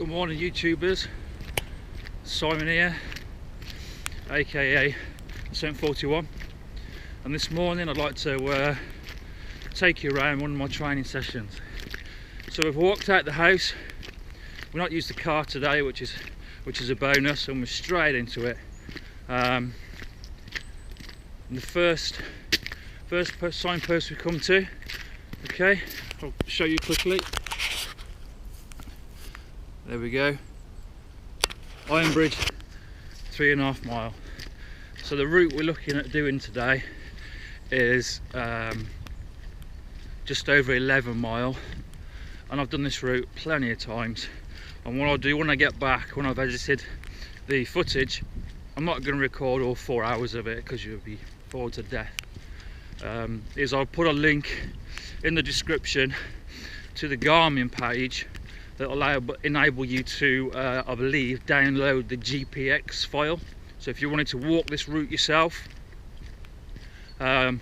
Good morning YouTubers, Simon here, aka Ascent 41, and this morning I'd like to take you around one of my training sessions. So we've walked out the house, we've not used the car today, which is a bonus, and we're straight into it. And the first signpost we come to, okay, I'll show you quickly. There we go, Iron Bridge, 3.5 mile. So the route we're looking at doing today is just over 11 mile, and I've done this route plenty of times. And what I'll do when I get back, when I've edited the footage, I'm not going to record all 4 hours of it because you'll be bored to death. Is I'll put a link in the description to the Garmin page that will enable you to, I believe, download the GPX file. So if you wanted to walk this route yourself, download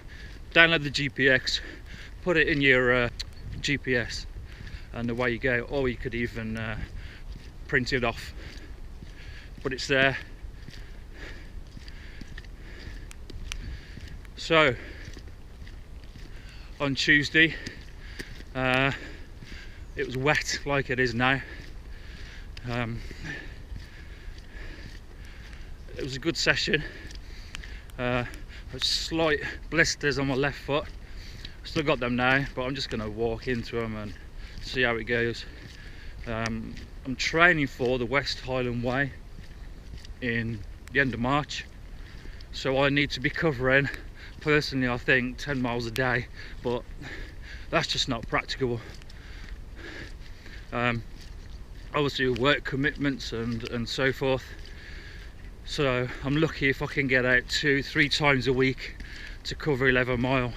the GPX, put it in your GPS, and away you go. Or you could even print it off, but it's there. So on Tuesday, it was wet like it is now. It was a good session. Slight blisters on my left foot. Still got them now, but I'm just going to walk into them and see how it goes. I'm training for the West Highland Way in the end of March, so I need to be covering, personally, I think 10 miles a day, but that's just not practicable. Obviously with work commitments and so forth, so I'm lucky if I can get out 2-3 times a week to cover 11 mile.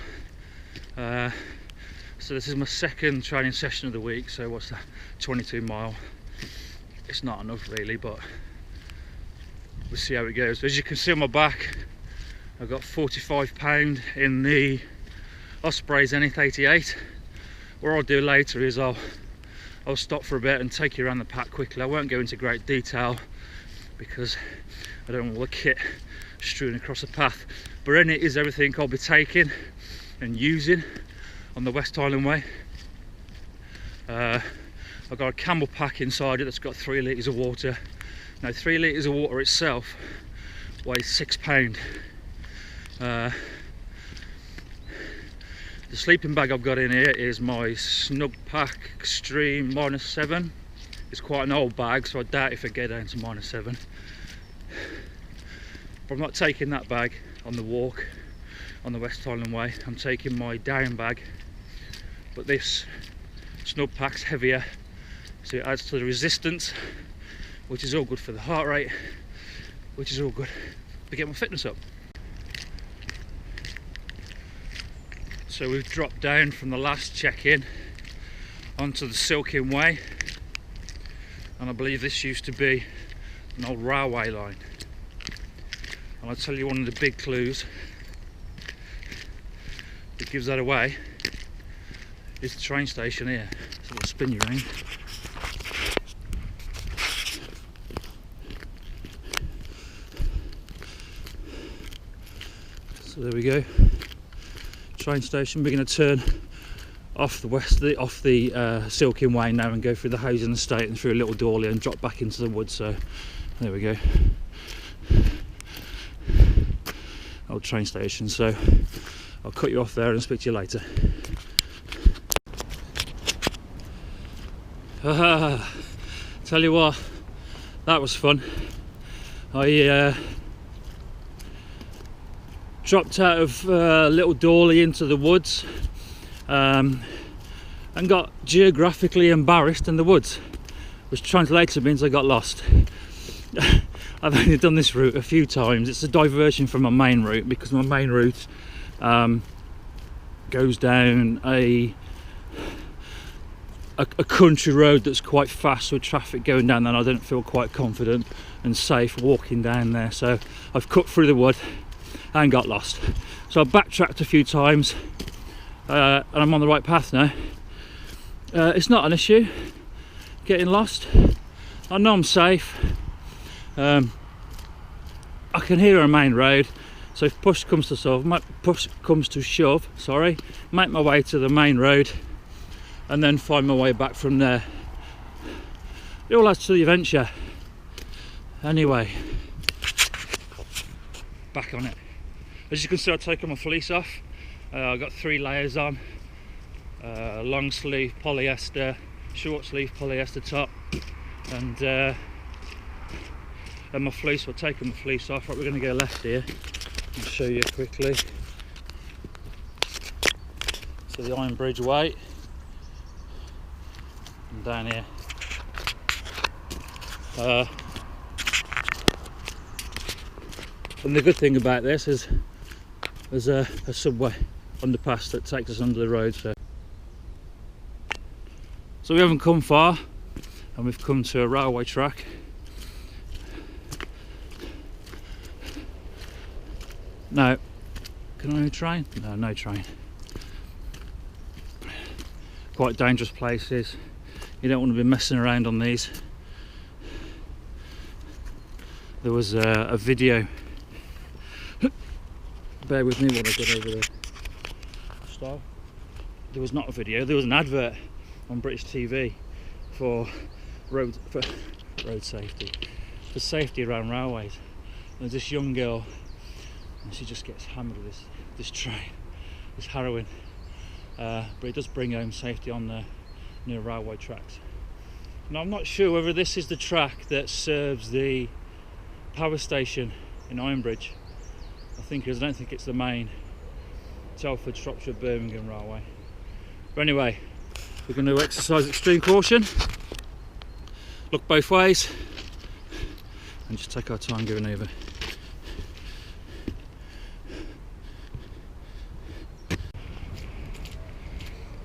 So this is my second training session of the week, so what's that, 22 mile. It's not enough really, but we'll see how it goes. As you can see on my back, I've got 45 pound in the Osprey Zenith 88. What I'll do later is I'll stop for a bit and take you around the pack quickly. I won't go into great detail because I don't want all the kit strewn across the path, but in it is everything I'll be taking and using on the West Highland Way. I've got a camel pack inside it that's got 3 litres of water. Now 3 litres of water itself weighs 6 pound. The sleeping bag I've got in here is my Snug Pack Extreme -7. It's quite an old bag, so I doubt if I get down to -7. But I'm not taking that bag on the walk on the West Highland Way. I'm taking my down bag, but this Snug Pack's heavier, so it adds to the resistance, which is all good for the heart rate, which is all good to get my fitness up. So we've dropped down from the last check-in onto the Silking Way, and I believe this used to be an old railway line. And I'll tell you one of the big clues that gives that away is the train station here. So I'll spin you around. So there we go. Train station. We're going to turn off the Silking Way now and go through the housing estate and through a little doorway and drop back into the woods. So there we go, old train station. So I'll cut you off there and speak to you later. Tell you what, that was fun. I dropped out of a little doorway into the woods and got geographically embarrassed in the woods, which translates means I got lost. I've only done this route a few times. It's a diversion from my main route, because my main route goes down a country road that's quite fast with traffic going down there, and I don't feel quite confident and safe walking down there, so I've cut through the wood and got lost. So I backtracked a few times, and I'm on the right path now. It's not an issue getting lost. I know I'm safe. I can hear a main road, so if push comes to shove, sorry, make my way to the main road and then find my way back from there. It all adds to the adventure. Anyway, back on it. As you can see, I've taken my fleece off. I've got 3 layers on. Long sleeve polyester, short sleeve polyester top, and my fleece. We're taking the fleece off. Right, we're going to go left here. I'll show you quickly. So the Iron Bridge Way, and down here. And the good thing about this is there's a subway underpass that takes us under the road. So we haven't come far, and we've come to a railway track. No, can I train? No, no train. Quite dangerous places. You don't want to be messing around on these. There was a video. Bear with me while I get over the style. There was not a video. There was an advert on British TV for road safety, for safety around railways. There's this young girl, and she just gets hammered with this train. It's harrowing, but it does bring home safety on the near railway tracks. Now I'm not sure whether this is the track that serves the power station in Ironbridge. I don't think it's the main Telford, Shropshire, Birmingham railway. But anyway, we're going to exercise extreme caution, look both ways, and just take our time going over.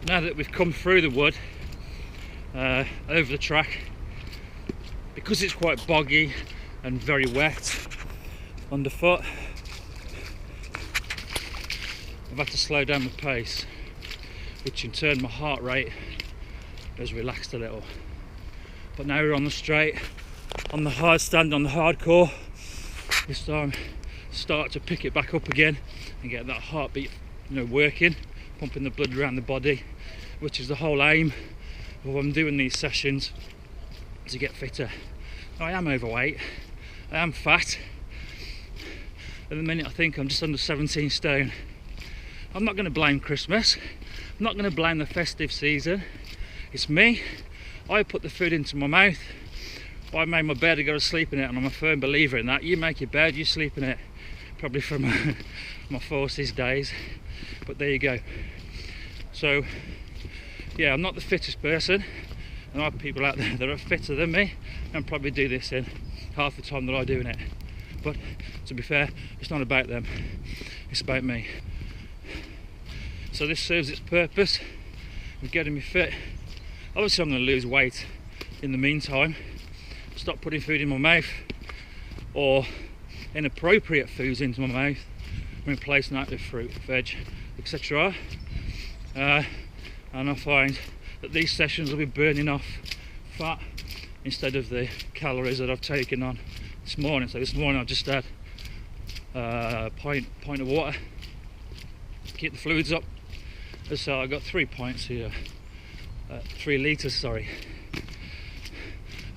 Now that we've come through the wood, over the track, because it's quite boggy and very wet underfoot, I've had to slow down my pace, which in turn my heart rate has relaxed a little. But now we're on the straight, on the hard stand, on the hardcore. This time start to pick it back up again and get that heartbeat, working, pumping the blood around the body, which is the whole aim of when I'm doing these sessions, to get fitter. I am overweight, I am fat. At the minute I think I'm just under 17 stone. I'm not going to blame Christmas, I'm not going to blame the festive season. It's me. I put the food into my mouth. I made my bed, I go to sleep in it, and I'm a firm believer in that. You make your bed, you sleep in it. Probably from my forces days, but there you go. So yeah, I'm not the fittest person, and there are people out there that are fitter than me and probably do this in half the time that I'm doing it. But to be fair, it's not about them, it's about me. So this serves its purpose of getting me fit. Obviously I'm going to lose weight in the meantime, stop putting food in my mouth or inappropriate foods into my mouth, and replacing that with fruit, veg, etc. And I find that these sessions will be burning off fat instead of the calories that I've taken on this morning. So this morning I've just had a pint of water to keep the fluids up. So I've got 3 pints here, 3 litres, sorry,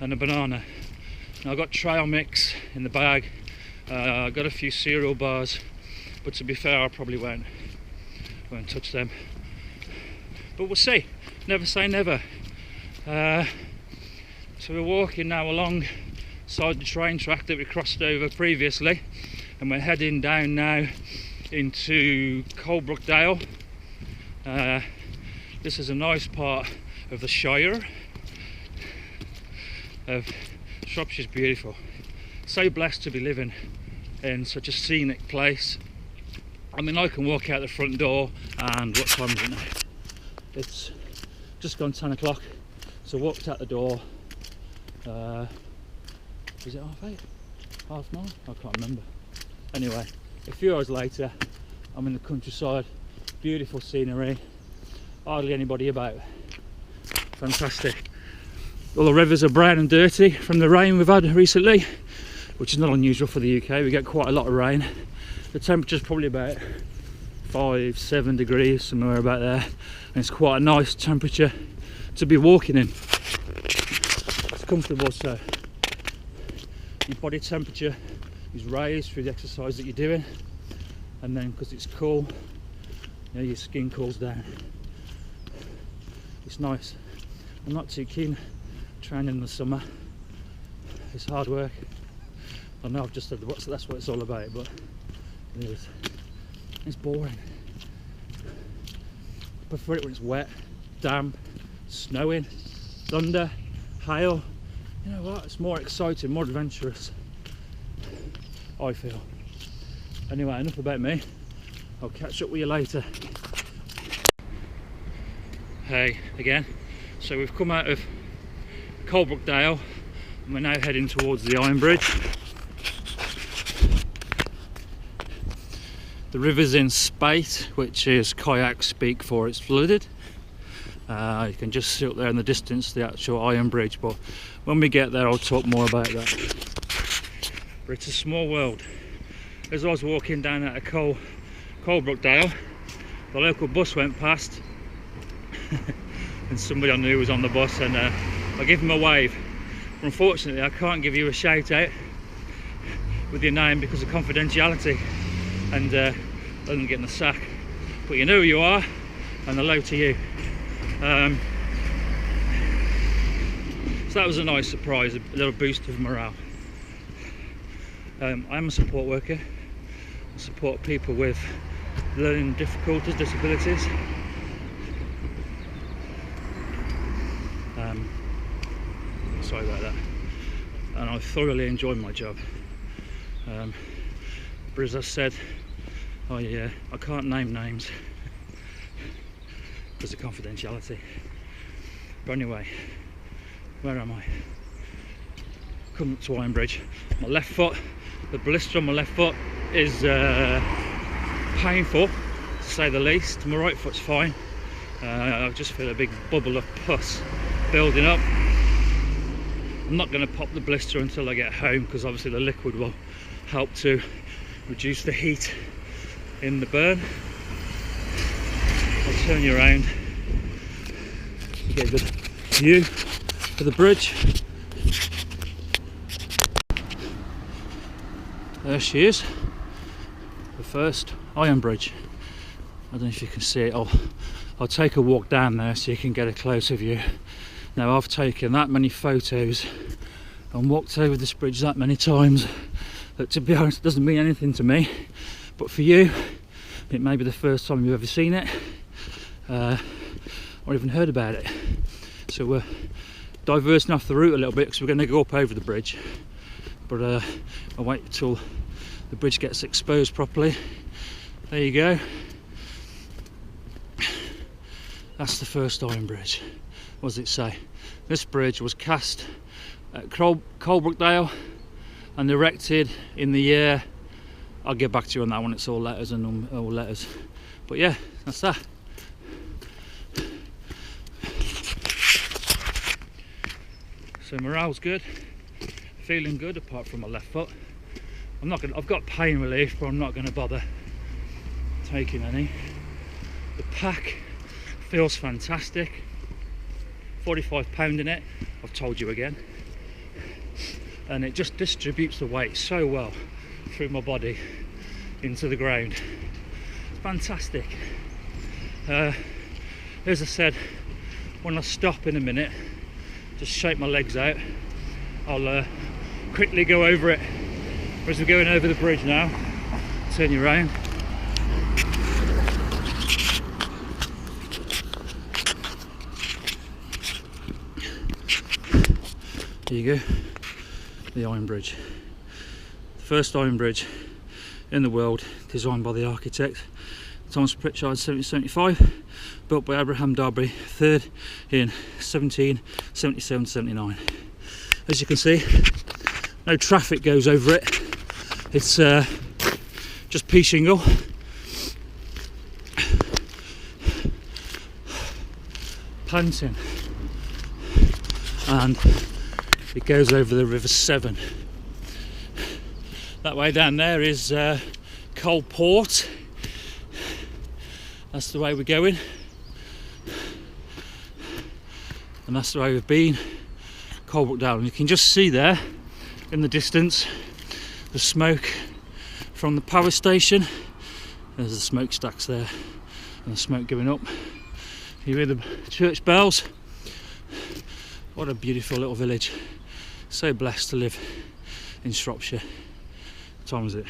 and a banana. Now I've got trail mix in the bag. I've got a few cereal bars, but to be fair, I probably won't touch them. But we'll see. Never say never. So we're walking now alongside the train track that we crossed over previously, and we're heading down now into Coalbrookdale. This is a nice part of the Shire of Shropshire's beautiful. So blessed to be living in such a scenic place. I mean, I can walk out the front door, and what time is it now? It's just gone 10 o'clock. So walked out the door. Is it 8:30? 9:30? I can't remember. Anyway, a few hours later, I'm in the countryside. Beautiful scenery. Hardly anybody about. Fantastic. All the rivers are brown and dirty from the rain we've had recently, which is not unusual for the UK. We get quite a lot of rain. The temperature's probably about 5-7 degrees, somewhere about there, and it's quite a nice temperature to be walking in. It's comfortable, so your body temperature is raised through the exercise that you're doing, and then because it's cool, you know, your skin cools down. It's nice. I'm not too keen training in the summer. It's hard work. I know I've just said that's what it's all about, but it is. It's boring. I prefer it when it's wet, damp, snowing, thunder, hail. You know what? It's more exciting, more adventurous, I feel. Anyway, enough about me. I'll catch up with you later. Hey, again. So we've come out of Coalbrookdale and we're now heading towards the Iron Bridge. The river's in spate, which is kayak speak for it's flooded. You can just see up there in the distance the actual Iron Bridge, but when we get there I'll talk more about that. But it's a small world. As I was walking down out of Coalbrookdale, the local bus went past and somebody I knew was on the bus, and I gave him a wave. But unfortunately I can't give you a shout out with your name because of confidentiality and other than getting the sack, but you know who you are and hello to you. So that was a nice surprise, a little boost of morale. I'm a support worker. I support people with learning difficulties, disabilities. Sorry about that. And I thoroughly enjoy my job. But as I said, I can't name names because of confidentiality. But anyway, where am I? Coming up to Iron Bridge. My left foot, the blister on my left foot is painful, to say the least. My right foot's fine. I just feel a big bubble of pus building up. I'm not going to pop the blister until I get home because obviously the liquid will help to reduce the heat in the burn. I'll turn you around to get a good view of the bridge. There she is, the first Iron Bridge. I don't know if you can see it. I'll take a walk down there so you can get a closer view. Now I've taken that many photos and walked over this bridge that many times that, to be honest, it doesn't mean anything to me, but for you it may be the first time you've ever seen it or even heard about it. So we're diversing off the route a little bit because we're going to go up over the bridge, but I'll wait until the bridge gets exposed properly. There you go. That's the first Iron Bridge. What does it say? This bridge was cast at Coalbrookdale and erected in the year, I'll get back to you on that one, it's all letters and all letters, but yeah, that's that. So morale's good, feeling good apart from my left foot. I've got pain relief, but I'm not going to bother taking any. The pack feels fantastic. 45 pound in it, I've told you again, and it just distributes the weight so well through my body into the ground. It's fantastic. As I said, when I stop in a minute, just shake my legs out, I'll quickly go over it. As we're going over the bridge now, turn you around. There you go, the Iron Bridge. The first Iron Bridge in the world, designed by the architect Thomas Pritchard, 1775, built by Abraham Darby III in 1777-79. As you can see, no traffic goes over it. It's just pea shingle. Planting and it goes over the River Severn. That way down there is Coalport. That's the way we're going, and that's the way we've been. Coalbrook Down, and you can just see there in the distance the smoke from the power station. There's the smokestacks there and the smoke going up. You hear the church bells. What a beautiful little village. So blessed to live in Shropshire. What time is it?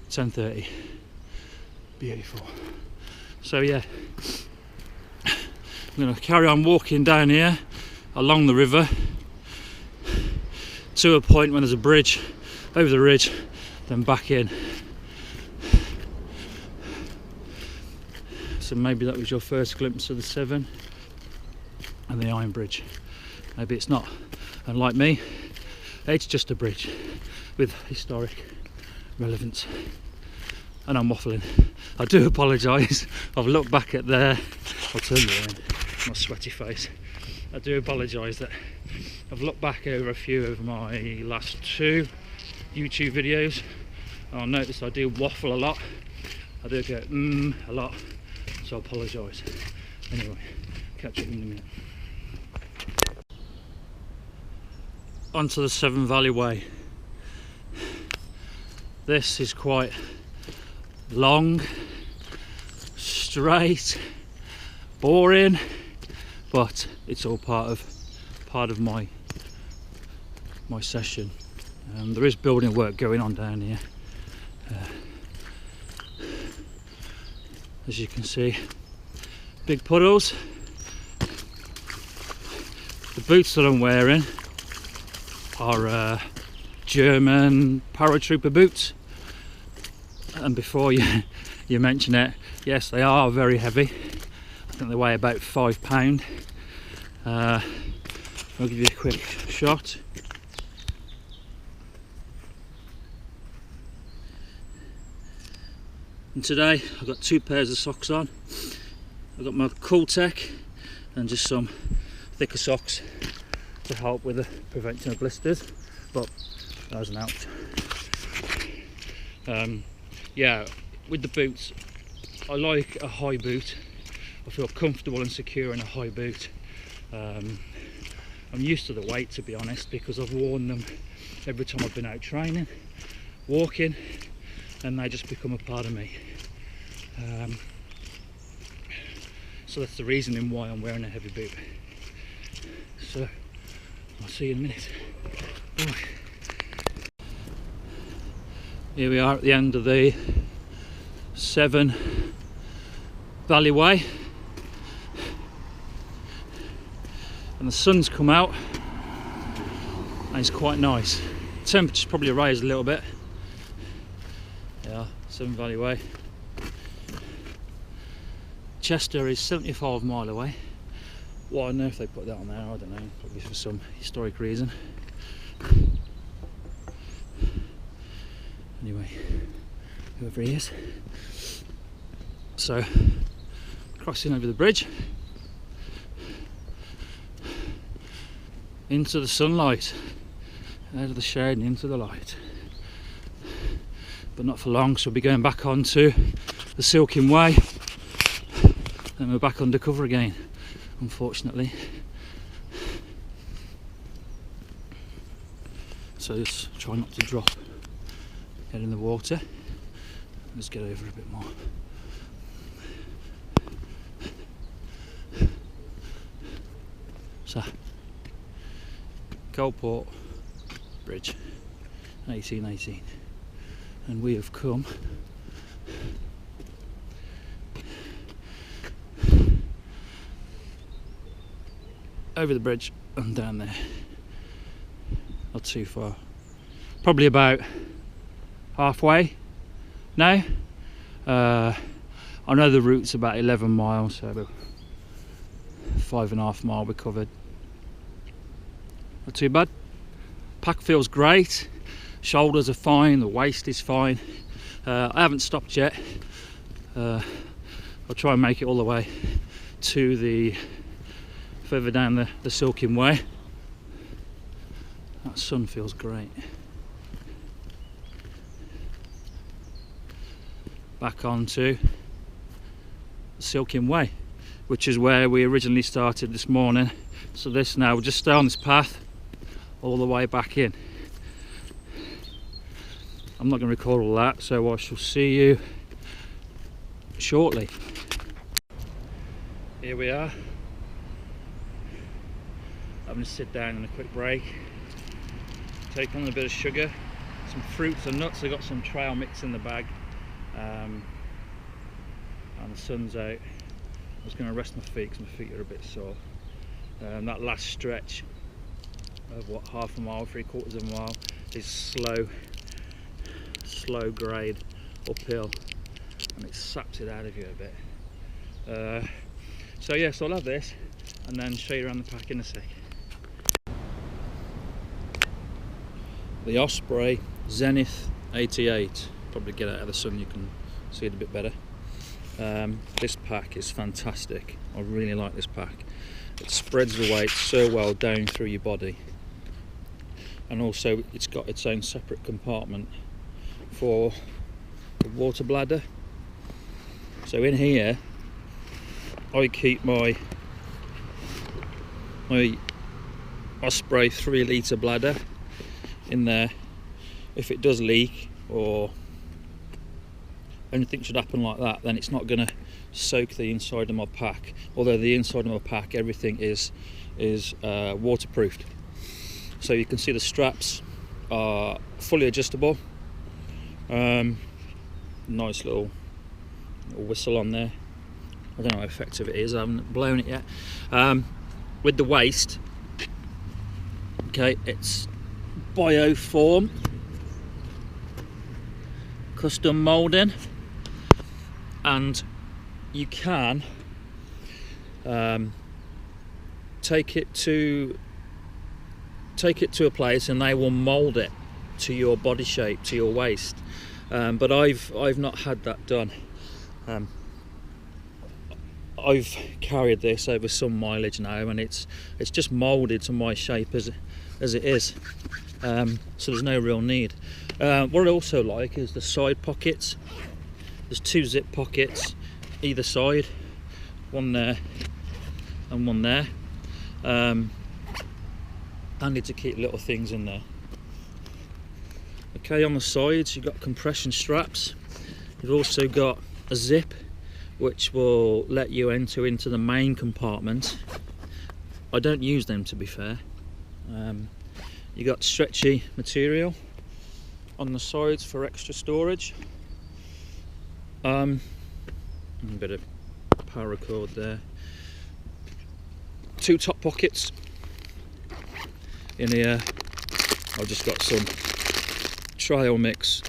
10:30. Beautiful. So yeah, I'm going to carry on walking down here along the river to a point when there's a bridge over the ridge, then back in. So maybe that was your first glimpse of the Severn and the Iron Bridge. Maybe it's not, and like me, it's just a bridge with historic relevance. And I'm waffling. I do apologise. I've looked back at there. I'll turn you around. My sweaty face. I do apologise that I've looked back over a few of my last 2 YouTube videos. And I'll notice I do waffle a lot. I do go a lot. So I apologise. Anyway, catch up in a minute. Onto the Severn Valley Way. This is quite long, straight, boring, but it's all part of my session. There is building work going on down here. As you can see, big puddles. The boots that I'm wearing are German paratrooper boots, and before you mention it, yes, they are very heavy. I think they weigh about £5. I'll give you a quick shot. And today I've got 2 pairs of socks on. I've got my Cooltech and just some thicker socks to help with the prevention of blisters, but that hasn't helped. Yeah, with the boots, I like a high boot. I feel comfortable and secure in a high boot. I'm used to the weight, to be honest, because I've worn them every time I've been out training, walking, and they just become a part of me. So that's the reasoning why I'm wearing a heavy boot. So I'll see you in a minute. Oh. Here we are at the end of the Severn Valley Way, and the sun's come out and it's quite nice. Temperature's probably raised a little bit. Yeah, Severn Valley Way. Chester is 75 mile away. Well, I don't know if they put that on there, I don't know, probably for some historic reason. Anyway, whoever he is. So, crossing over the bridge into the sunlight, out of the shade and into the light. But not for long, so we'll be going back onto the Silking Way, and we're back undercover again, unfortunately. So just try not to drop, get in the water, let's get over a bit more. So, Coalport Bridge, 1818, and we have come over the bridge and down there. Not too far, probably about halfway now. I know the route's about 11 miles, so 5.5 mile we covered. Not too bad. Pack feels great, shoulders are fine, the waist is fine. I haven't stopped yet. I'll try and make it all the way to the further down the Silking Way, That sun feels great. Back onto Silking Way, which is where we originally started this morning. So this now, we'll just stay on this path all the way back in. I'm not going to record all that, so I shall see you shortly. Here we are. I'm going to sit down in a quick break, take on a bit of sugar, some fruits and nuts. I got some trail mix in the bag, and the sun's out. I was going to rest my feet because my feet are a bit sore. That last stretch of what, half a mile, 3/4 of a mile, is slow grade uphill, and it saps it out of you a bit. So yes, I'll have this and then show you around the pack in a sec. The Osprey Zenith 88. Probably get out of the sun, you can see it a bit better. This pack is fantastic. I really like this pack. It spreads the weight so well down through your body, and also it's got its own separate compartment for the water bladder. So in here I keep my Osprey 3-litre bladder in there. If it does leak or anything should happen like that, then it's not going to soak the inside of my pack, although the inside of my pack, everything is waterproofed. So you can see the straps are fully adjustable. Nice little whistle on there. I don't know how effective it is, I haven't blown it yet. With the waist, okay, it's Bioform custom moulding, and you can take it to a place and they will mould it to your body shape, to your waist. But I've not had that done. I've carried this over some mileage now, and it's just moulded to my shape as it is. So there's no real need. What I also like is the side pockets. There's 2 zip pockets either side, one there and one there. Handy to keep little things in there. Okay, on the sides you've got compression straps. You've also got a zip which will let you enter into the main compartment. I don't use them, to be fair. You got stretchy material on the sides for extra storage. A bit of paracord there. 2 top pockets in here. I've just got some trail mix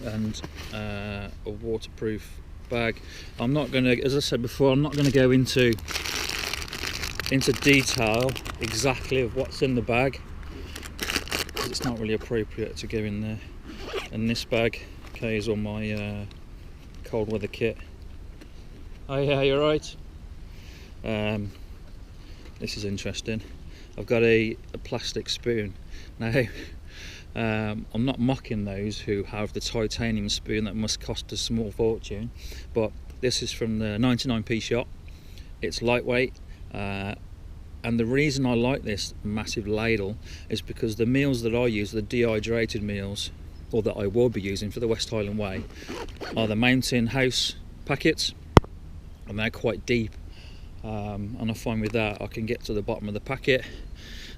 and a waterproof bag. I'm not going to, as I said before, I'm not going to go into detail exactly of what's in the bag, because it's not really appropriate to go in there. And this bag, okay, is all my cold weather kit. Oh yeah, you're right. This is interesting. I've got a plastic spoon. Now, I'm not mocking those who have the titanium spoon that must cost a small fortune, but this is from the 99p shop. It's lightweight, and the reason I like this massive ladle is because the meals that I use, the dehydrated meals, or that I will be using for the West Highland Way, are the Mountain House packets, and they're quite deep. And I find with that I can get to the bottom of the packet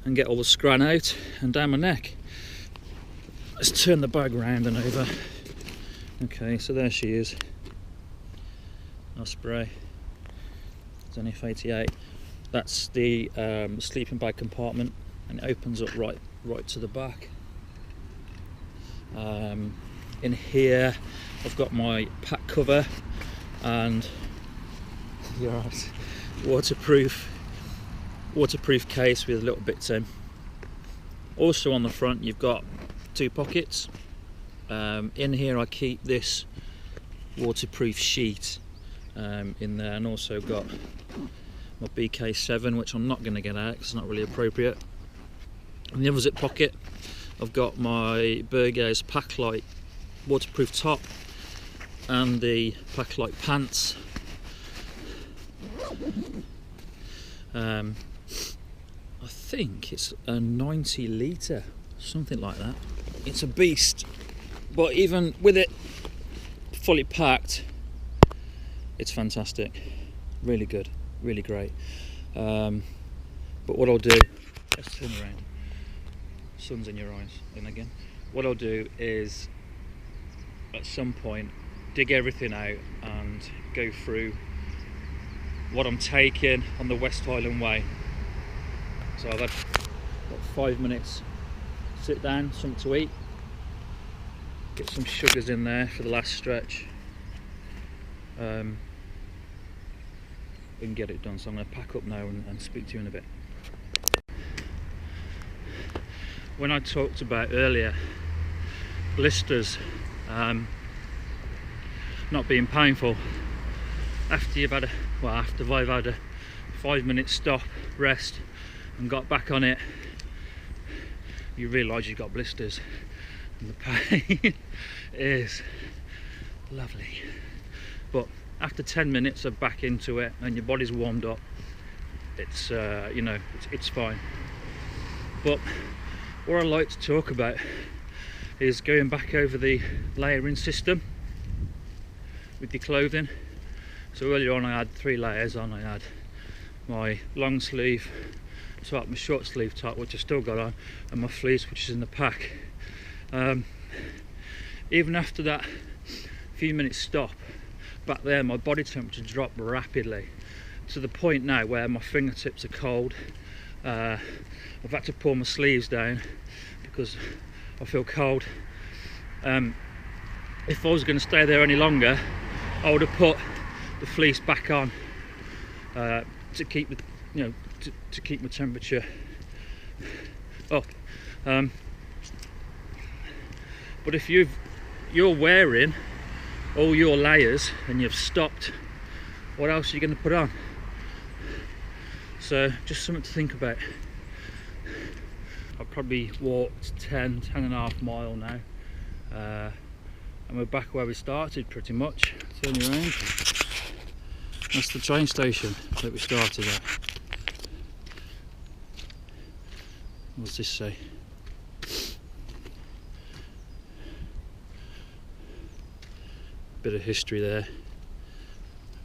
and get all the scran out and down my neck. Let's turn the bag round and over. Okay, so there she is, Osprey Zenith 88. That's the sleeping bag compartment, and it opens up right to the back. In here I've got my pack cover and waterproof case with little bits in. Also on the front you've got 2 pockets. In here I keep this waterproof sheet in there, and also got my BK7, which I'm not going to get out because it's not really appropriate. In the other zip pocket I've got my Bergan's pack light waterproof top and the pack light pants. I think it's a 90 litre, something like that. It's a beast, but even with it fully packed, it's fantastic. Really good, really great. But what I'll do, let's turn around. Sun's in your eyes, and again. What I'll do is, at some point, dig everything out and go through what I'm taking on the West Highland Way. So I've had about 5 minutes, sit down, something to eat, get some sugars in there for the last stretch, and get it done. So I'm going to pack up now and speak to you in a bit. When I talked about earlier blisters not being painful, after you've had after I've had a 5-minute stop, rest, and got back on it, you realise you've got blisters, and the pain is lovely. But after 10 minutes of back into it and your body's warmed up, it's you know, it's fine. But what I like to talk about is going back over the layering system with your clothing. So earlier on I had 3 layers on. I had my long sleeve top, my short sleeve top, which I still got on, and my fleece, which is in the pack. Even after that few minutes stop back there, my body temperature dropped rapidly to the point now where my fingertips are cold. I've had to pull my sleeves down because I feel cold. If I was going to stay there any longer, I would have put the fleece back on to keep the, you know, to keep my temperature up. But if you're wearing all your layers and you've stopped, what else are you going to put on? So just something to think about. I've probably walked 10 and a half mile now, and we're back where we started pretty much. Turn you around. That's the train station that we started at. What's this say? Bit of history there.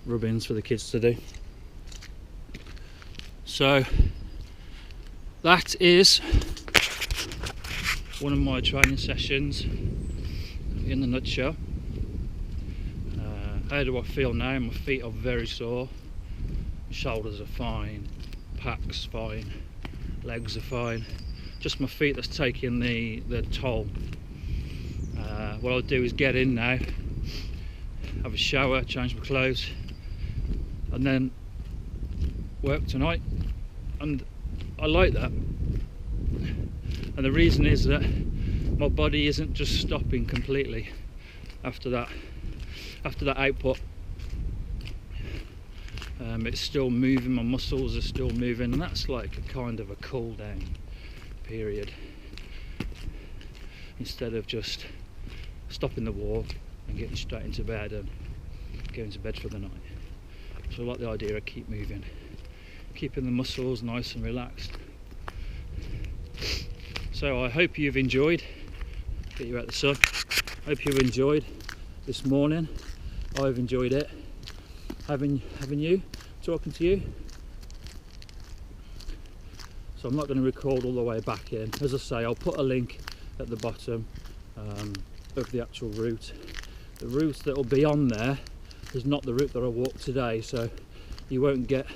Rub-ins for the kids to do. So that is one of my training sessions in a nutshell. How do I feel now? My feet are very sore, my shoulders are fine, pack's fine, legs are fine. Just my feet that's taking the toll. What I'll do is get in now, have a shower, change my clothes, and then work tonight. And I like that, and the reason is that my body isn't just stopping completely after that output. It's still moving, my muscles are still moving, and that's like a kind of a cool down period, instead of just stopping the walk and getting straight into bed and going to bed for the night. So I like the idea of keep moving, keeping the muscles nice and relaxed. So I hope you've enjoyed, get you out the sun, hope you've enjoyed this morning. I've enjoyed it, having you, talking to you. So I'm not going to record all the way back in. As I say, I'll put a link at the bottom of the actual route. The route that will be on there is not the route that I walked today, so you won't get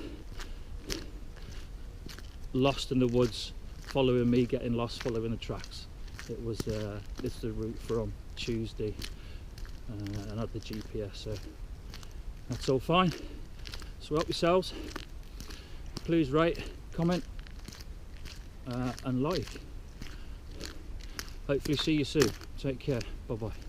lost in the woods following me getting lost following the tracks. It was it's the route from Tuesday, and I had the GPS, so that's all fine. So help yourselves, please rate, comment and like. Hopefully see you soon. Take care, bye bye.